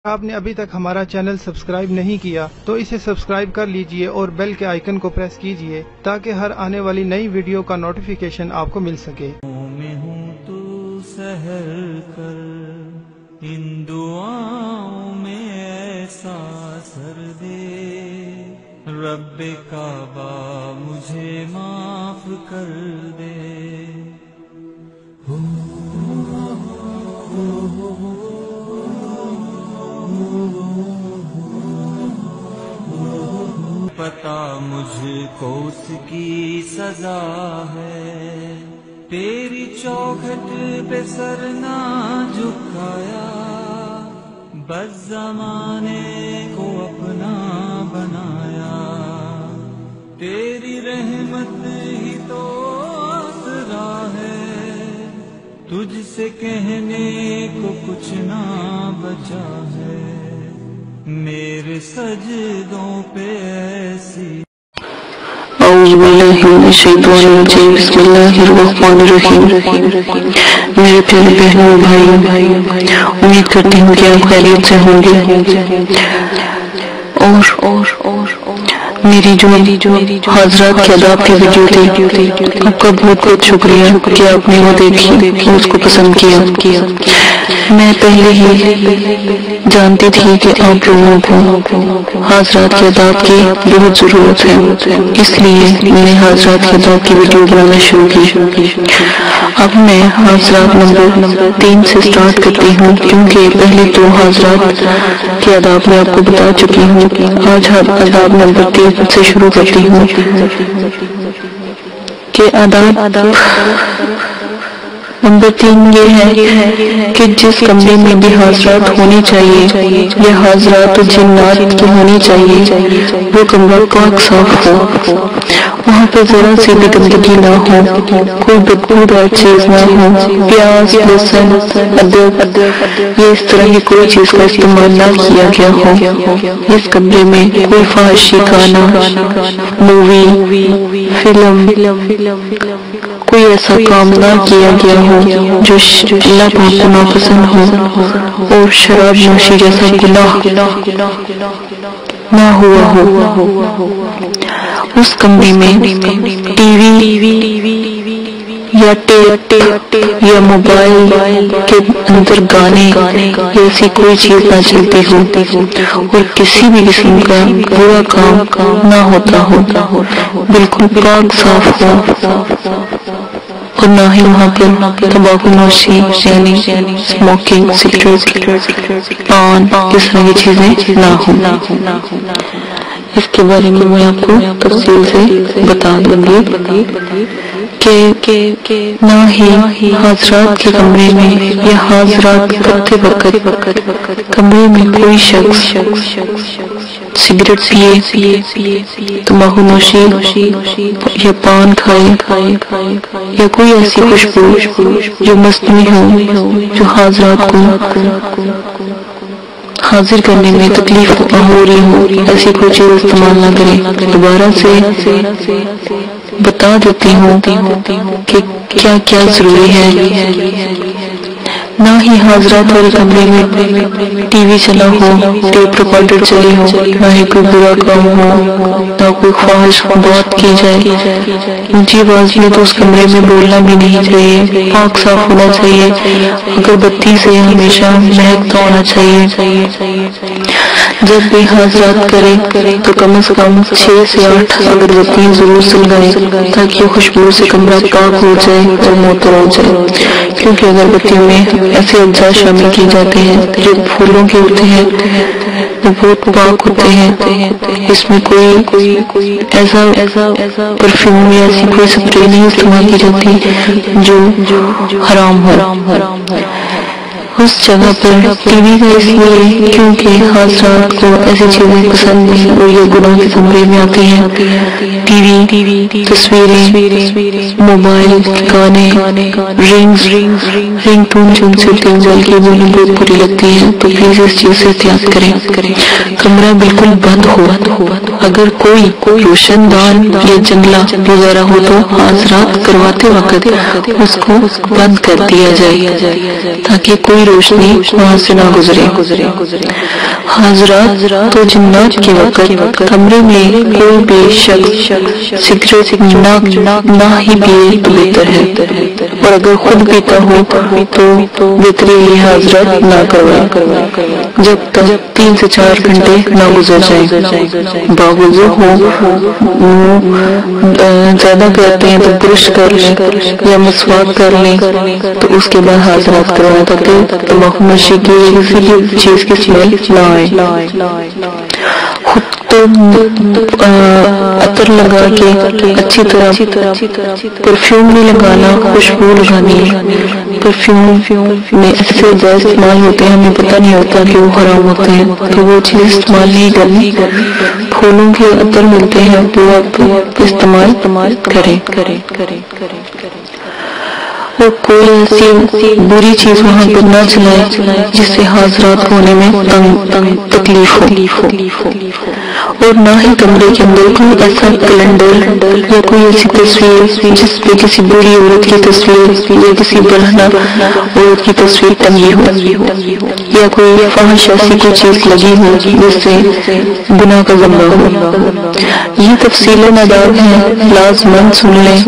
آپ نے ابھی تک ہمارا چینل سبسکرائب نہیں کیا تو اسے سبسکرائب کر لیجئے اور بیل کے آئیکن کو پریس کیجئے تاکہ ہر آنے والی نئی ویڈیو کا نوٹیفیکیشن آپ کو مل سکے۔ میں ہوں تو سحر کر ان دعاؤں میں ایسا اثر دے، رب کعبہ مجھے معاف کر دے۔ پتا مجھ کو اس کی سزا ہے، تیری چوکھٹ پہ سر نہ جھکایا، بس زمانے کو اپنا بنایا، تیری رحمت ہی تو آسرا ہے، تجھ سے کہنے کو کچھ نہ بچا ہے، میرے سجدوں پہ ایسی۔ اعوذ باللہ من الشیطان الرجیم، بسم اللہ الرحمن الرحیم۔ میرے پیارے بہنوں اور بھائی، امید کرتی ہوں کہ آپ خیریت سے ہوں گے، اور میری جو حضرات کے آداب کی ویڈیو تھی، آپ کا بہت بہت شکریہ کہ آپ نے وہ دیکھی اور اس کو پسند کیا۔ میں پہلے ہی جانتی تھی کہ آپ لوگوں کو حضرات کے آداب کی بہت ضرورت ہے، اس لیے میں نے حضرات کے آداب کی ویڈیو بنانا شروع کی۔ اب میں حضرات نمبر 3 سے سٹارٹ کرتی ہوں، کیونکہ پہلے 2 حضرات کے آداب میں آپ کو بتا چکی ہوں۔ آج آداب نمبر 3 سے شروع کرتی ہوں کہ آداب نمبر 3 یہ ہے کہ جس کمرے میں بھی حضرات ہونی چاہیے یا حضرات و جنات کی ہونی چاہیے، وہ کمرہ پاک صاف ہو، وہاں پہ ذرا سی بھی گندگی نہ ہو، کوئی بدبودار چیز نہ ہو، پیاز، لہسن، ادرک یہ اس طرح کی کوئی چیز کا استعمال نہ کیا گیا ہو۔ اس کمرے میں کوئی فحاشی گانا، مووی، فلم، کوئی ایسا کام نہ کیا گیا ہو جو اللہ پاک کو ناپسند ہو، اور شراب نوشی جیسا گناہ نہ ہوا ہو۔ اس کمرے میں ٹی وی یا ٹیپ یا موبائل کے اندر گانے ایسی کوئی چیز نہ چلتی ہو، اور کسی بھی قسم کا برا کام نہ ہوتا ہو، بالکل پاک صاف ہو، اور نہ ہی وہاں پر تمباکو نوشی یعنی اسموکنگ، سگریٹ، پان اس طرح کی چیزیں نہ ہوں۔ اس کے بارے میں میں آپ کو تفصیل سے بتا دوں گی کہ نہ ہی حضرات کے کمرے میں یا حضرات کرتے وقت کمرے میں کوئی شخص سگریٹ پیے، تمباکو نوشی یا پان کھائے، یا کوئی ایسی خوشبو جو مصنوعی ہو جو حضرات کو حاضر کرنے میں تکلیف ہو رہی ہو، ایسی کوئی چیز استعمال نہ کرے۔ دوبارہ سے بتا دیتی ہوں کہ کیا کیا ضروری ہے۔ نہ ہی حضرات والے کمرے میں ٹی وی چلا ہو، ٹیپ ریکارڈر چلی ہو، نہ ہی کوئی برا کام ہو، نہ کوئی خواہش بات کی جائے، اونچی آواز میں تو اس کمرے میں بولنا بھی نہیں چاہیے، پاک صاف ہونا چاہیے، اگر بتی سے ہمیشہ مہکتا ہونا چاہیے۔ جب بھی حضرات کرے تو کم از کم 6 سے 8 اگربتیاں ضرور سلگائیں تاکہ خوشبو سے کمرہ پاک ہو جائے اور معطر ہو جائے، کیونکہ اگربتیوں میں ایسے اجزاء شامل کیے جاتے ہیں جو پھولوں کے ہوتے ہیں، وہ بہت پاک ہوتے ہیں، اس میں کوئی ایسا پرفیوم یا ایسی کوئی سپرے نہیں استعمال کی جاتی جو حرام ہو۔ اس جگہ پر ٹی وی کا اس لیے کیونکہ حضرات کو ایسی چیزیں پسند نہیں اور یہ گناہ کے زمرے میں آتی ہیں۔ ٹی وی، تصویریں، موبائل، گانے، رنگ ٹون جو ان سے تنزل کی وہ بہت بری لگتی ہیں، تو پلیز اس چیز سے احتیاط کریں۔ کمرہ بالکل بند ہو، اگر کوئی روشن دان یا جنگلہ وغیرہ ہو تو حضرات کرواتے وقت اس کو بند کر دیا جائے تاکہ کوئی روشنی وہاں سے نہ گزرے۔ حضرات تو جنات کے وقت کمرے میں کوئی بھی شخص سگریٹ نہ ہی پیے تو بہتر ہے، اور اگر خود پیتا ہو تو بہتر یہ حضرات نہ کروائے جب تک 3 سے 4 گھنٹے نہ گزر جائیں۔ باوضو ہو، زیادہ کرتے ہیں تو برش کر لیں یا مسواک کر لیں، تو اس کے بعد حضرات کروائیں تاکہ تمباکو نوشی کی کسی بھی چیز کی اسمیل نہ آئے۔ خود تو عطر لگا کے اچھی طرح پرفیوم نہیں لگانا، خوشبو لگانی ہے۔ پرفیوم میں ایسے جائز استعمال ہوتے ہیں، ہمیں پتہ نہیں ہوتا کہ وہ حرام ہوتے ہیں، تو وہ چیز استعمال نہیں کرنی۔ پھولوں کے عطر ملتے ہیں تو آپ استعمال کریں، اور کوئی ایسی بری چیز وہاں پر نہ چلائے جس سے حاضرات ہونے میں تکلیف ہو، اور نہ ہی کمرے کے اندر کوئی ایسا کیلنڈر یا کوئی ایسی تصویر جس پہ کسی بری عورت کی تصویر یا کسی برہنہ عورت کی تصویر ٹنگی ہو، یا کوئی فحش ایسی کوئی چیز لگی ہو جس سے گناہ کا ذمہ ہو۔ یہ تفصیلیں ناداب ہیں، لازماً سن لیں،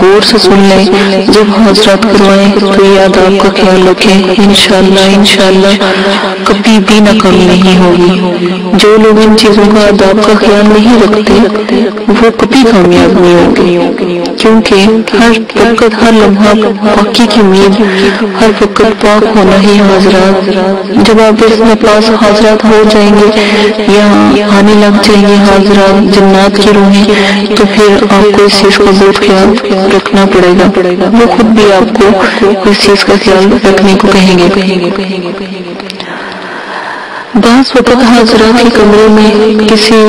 غور سے سن لیں۔ جب حضرات کروائیں تو یہ آداب کا خیال رکھیں، انشاءاللہ کبھی بھی ناکامی نہیں ہوگی۔ جو لوگ ان چیزوں کا آداب کا خیال نہیں رکھتے وہ کبھی کامیاب نہیں ہوگی، کیونکہ ہر وقت ہر لمحہ پاکی کی امید، ہر وقت پاک ہونا ہی حضرات۔ جب آپ اس میں پاس حضرات ہو جائیں گے یا آنے لگ جائیں گے حضرات جنات کی روحیں، تو پھر آپ کو اس چیز کا بہت خیال رکھنا پڑے گا، وہ خود بھی آپ کو اس چیز کا خیال رکھنے کو کہیں گے۔ بعض وقت حضرات کے کمرے میں کسی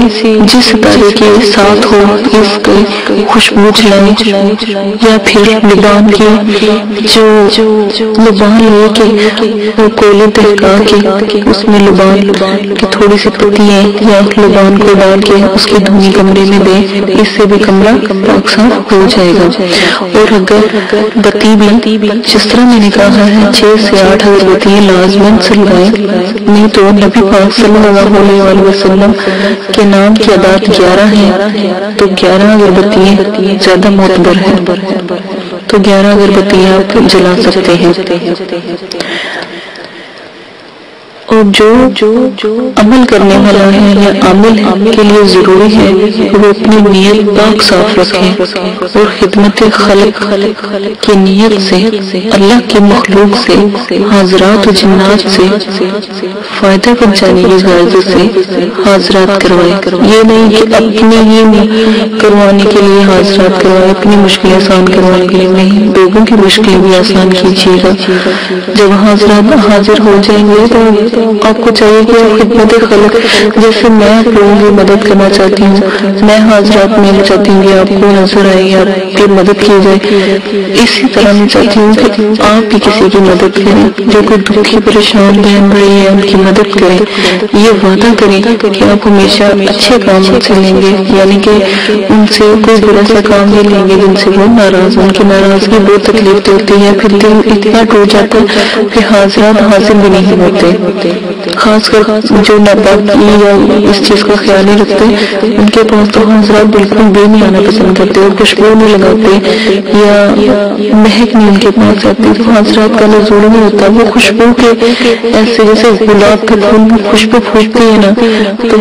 جس ستارے کے ساتھ ہو اس کی خوشبو چلائیں، یا پھر لبان کی جو لبان لے کے کوئلے تہکا کے اس میں لبان کی تھوڑی سی پتیاں یا لبان کو ڈال کے اس کی دھونی کمرے میں دیں، اس سے بھی کمرہ پاک صاف ہو جائے گا۔ اور اگر بتی بھی جس طرح میں نے کہا ہے 6 سے 8 اگربتیاں لازماً سلوائیں، نہیں تو نبی پاک صلی اللہ علیہ وسلم کے نام کی عدد 11 ہیں، تو 11 اگربتیاں زیادہ معتبر ہیں، تو 11 اگربتیاں آپ جلا سکتے ہیں۔ اور جو عمل کرنے والا ہے یا عامل کے لیے ضروری ہے وہ اپنی نیت پاک صاف رکھے، اور خدمت خلق کی نیت سے اللہ کی مخلوق سے حضرات و جنات سے فائدہ پہنچانے کی غرض سے حضرات کروائے۔ یہ نہیں کہ اپنے ہی کروانے کے لیے حضرات کروائے، اپنی مشکلیں آسان کروانے کے لیے نہیں، لوگوں کی مشکلیں بھی آسان کیجیے گا۔ جب حضرات حاضر ہو جائیں گے تو آپ کو چاہیے کہ آپ خدمت خلق، جیسے میں آپ لوگوں کی مدد کرنا چاہتی ہوں، میں حضرات میں چاہتی ہوں کہ آپ کو نظر آئے، آپ کی مدد کی جائے، اسی طرح میں چاہتی ہوں کہ آپ بھی کسی کی مدد کریں، جو کوئی دکھی پریشان بہن بھائی ہے ان کی مدد کریں۔ یہ وعدہ کریں کہ آپ ہمیشہ اچھے کام ان سے لیں گے، یعنی کہ ان سے کوئی برا سا کام نہیں لیں گے جن سے وہ ناراض، ان کی ناراضگی بہت تکلیف ہوتی ہے، پھر دل اتنا ٹوٹ جاتا ہے کہ حضرات حاضر بھی نہیں ہوتے۔ خاص کر جو ناپاکی یا اس چیز کا خیال نہیں رکھتے ان کے پاس تو حضرات بالکل بھی نہیں آنا پسند کرتے، اور خوشبو نہیں لگاتے یا مہک نہیں ان کے پاس آتی، تو حضرات کا نزول نہیں ہوتا۔ وہ خوشبو کے ایسے جیسے گلاب کے پھول میں خوشبو پھوٹتی ہے نا، تو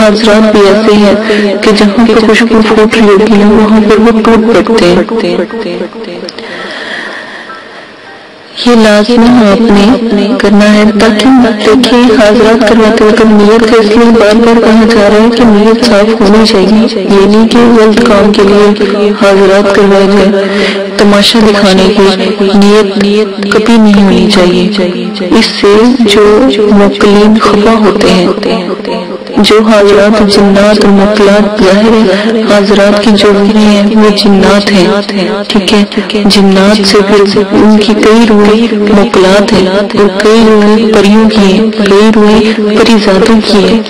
حضرات بھی ایسے ہیں کہ جہاں پر خوشبو پھوٹ رہی ہوتی ہے وہاں پر وہ ٹوٹ پڑتے ہیں۔ یہ لازمی آپ نے کرنا ہے، تاکہ دیکھیں حضرات کرواتے وقت نیت کا اس لیے بار بار کہا جا رہا ہے کہ نیت صاف ہونی چاہیے، یہ نہیں کہ غلط کام کے لیے حضرات کروائے جائے، تماشا دکھانے کی نیت کبھی نہیں ہونی چاہیے۔ اس سے جو موکلین خفا ہوتے ہیں، جو حضرات جنات اور موکلات ظاہر ہے حضرات کی جو روحیں ہیں وہ جنات ہیں، ٹھیک ہے، جنات سے پھر ان کی کئی روحیں موکلات ہیں، اور کئی روحیں پریوں کی ہیں، کئی روحیں پری زادوں کی ہیں،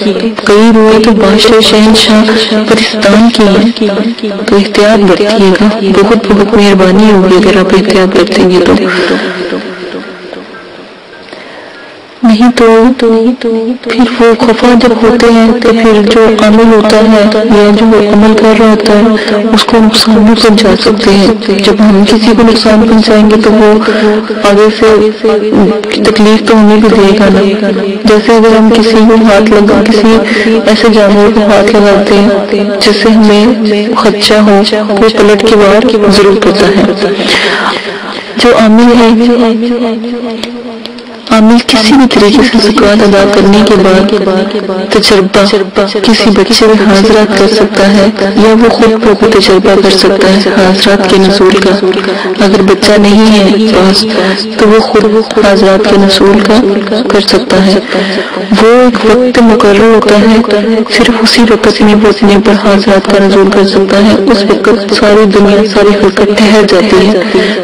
کئی روحیں تو بادشاہ شہنشاہ پرستان کی ہیں۔ تو احتیاط برتیے گا، بہت بہت مہربانی ہوگی اگر آپ احتیاط برتیں گے تو۔ نہیں تو پھر وہ خفا جب ہوتے ہیں تو پھر جو عامل ہوتا ہے یا جو عمل کر رہا ہوتا ہے اس کو نقصان بھی پہنچا سکتے ہیں. جب ہم کسی کو نقصان پہنچائیں گے تو وہ آگے سے تکلیف تو ہمیں بھی دے گا نا. جیسے اگر ہم کسی کو کسی ایسے جانور کو ہاتھ لگاتے ہیں جس سے ہمیں خدشہ ہو وہ پلٹ کے باہر ضرور پڑتا ہے. جو عامل ہے عامل کسی بھی طریقے سے زکوٰۃ ادا کرنے کے بعد تجربہ کسی بچے میں حاضرات کر سکتا ہے یا وہ خود کو تجربہ کر سکتا ہے حاضرات کے نزول کا. اگر بچہ نہیں ہے پاس تو وہ خود حاضرات کے نزول کا کر سکتا ہے. وہ ایک وقت مقرر ہوتا ہے صرف اسی وقت میں وہ اپنے پر حاضرات کا نزول کر سکتا ہے. اس وقت ساری دنیا ساری خلقت ٹھہر جاتی ہے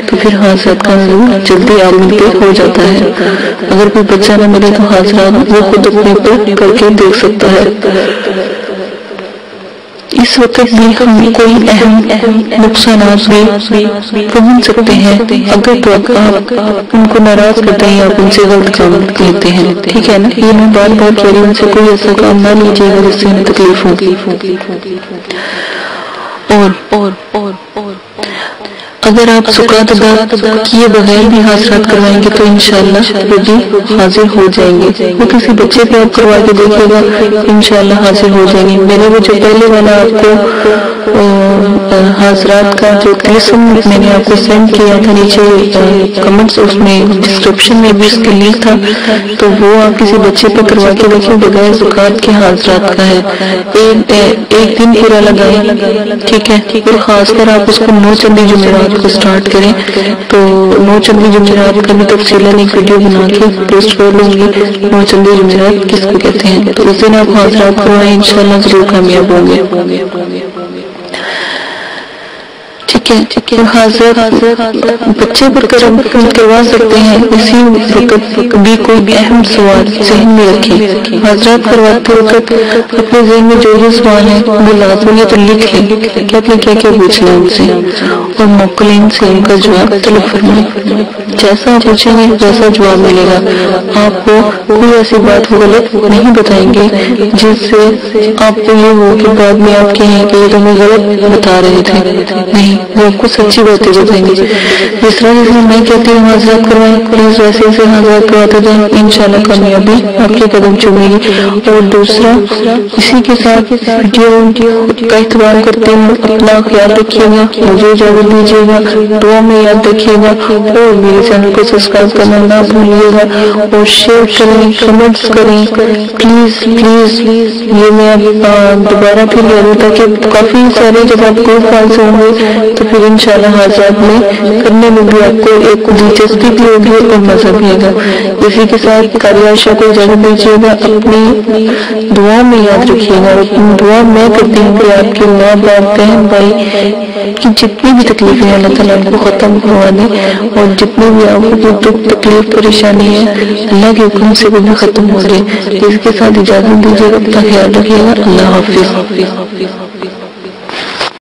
تو پھر حاضرات کا نزول جلدی عامل پہ ہو جاتا ہے. اگر کوئی بچہ نہ ملے تو حاضرات وہ خود اپنے پر کر کے دیکھ سکتا ہے. اس وقت بھی ہم کوئی اہم نقصانات بھی پہنچ سکتے ہیں اگر تو آپ ان کو ناراض کرتے ہیں آپ ان سے غلط کام لیتے ہیں. ٹھیک ہے نا. یہ میں بار بار کہہ رہی ہوں ان سے کوئی ایسا کام نہ لیجیے گا جس سے ہمیں تکلیف ہوگی. اور اگر آپ زکوٰۃ ادا کیے بغیر بھی حاضرات کروائیں گے تو انشاءاللہ وہ بھی حاضر ہو جائیں گے. وہ کسی بچے پہ آپ کروا کے دیکھے گا انشاءاللہ حاضر ہو جائیں گے. میں نے وہ جو پہلے والا آپ کو حاضرات کا جو قسم میں نے آپ کو سینڈ کیا تھا نیچے کمنٹس اس میں ڈسکرپشن میں بھی اس کے لنک تھا تو وہ آپ کسی بچے پہ کروا کے دیکھیں بغیر زکوٰۃ کے حاضرات کا ہے. ایک دن پورا لگائیں. ٹھیک ہے. اور خاص کر آپ اس کو 9 چندی جمعرات کو سٹارٹ کریں تو 9 چندی جمعرات کا بھی تفصیلاً ایک ویڈیو بنا کے پوسٹ کر لوں گی. 9 چندی جمعرات کس کو کہتے ہیں تو اس دن آپ حاضرات کروائیں انشاءاللہ ضرور کامیاب ہوں گے. ٹھیک ہے. اور حاضرات بچے پر کروا سکتے ہیں. اسی وقت بھی کوئی اہم سوال ذہن میں رکھیں. حاضرات کرواتے وقت اپنے ذہن میں جو جو سوال ہے وہ لازمی ہے تو لکھ لیں کہ آپ نے کیا کیا پوچھنا ہے ان سے اور موکلین سے ان کا جواب طلب فرمائیں. جیسا پوچھیں گے ویسا جواب ملے گا. آپ کو کوئی ایسی بات غلط نہیں بتائیں گے جس سے آپ کو یہ ہو کہ بعد میں آپ کہیں کہ یہ تو ہمیں غلط بتا رہے تھے. نہیں, وہ آپ کو سچی باتیں بتائیں گے. جس طرح جیسے میں کہتی ہوں حاضرات کروائیں پلیز ویسے ویسے حاضرات کرواتے جائیں انشاءاللہ کامیابی آپ کے قدم چومے گی. اور دوسرا اسی کے ساتھ ویڈیو کا اہتمام کرتے ہیں. اپنا خیال رکھیے گا, مجھے اجازت دیجیے گا, دعا میں یاد رکھیے گا اور میرے چینل کو سبسکرائب کرنا نہ بھولیے گا اور شیئر کریں کمنٹس کریں پلیز. یہ میں دوبارہ پھر کہہ دوں تاکہ کافی سارے جب آپ کو فالس ہوں گے تو پھر انشاءاللہ حاضرات میں کرنے میں بھی آپ کو ایک دلچسپی بھی ہوگی اور مزہ بھی ہوگا. اسی کے ساتھ قاری عائشہ کو اجازت دیجیے گا. اپنی دعا میں یاد رکھیے گا. دعا میں کرتی ہوں کہ آپ کے ماں باپ بہن بھائی کی جتنی بھی تکلیفیں اللہ تعالیٰ کو ختم کروا دیں اور جتنے بھی آپ کو دکھ تکلیف پریشانی ہے اللہ کے حکم سے بھی ختم ہو جائے. اس کے ساتھ اجازت دیجیے گا. اپنا خیال رکھیے گا. اللہ حافظ.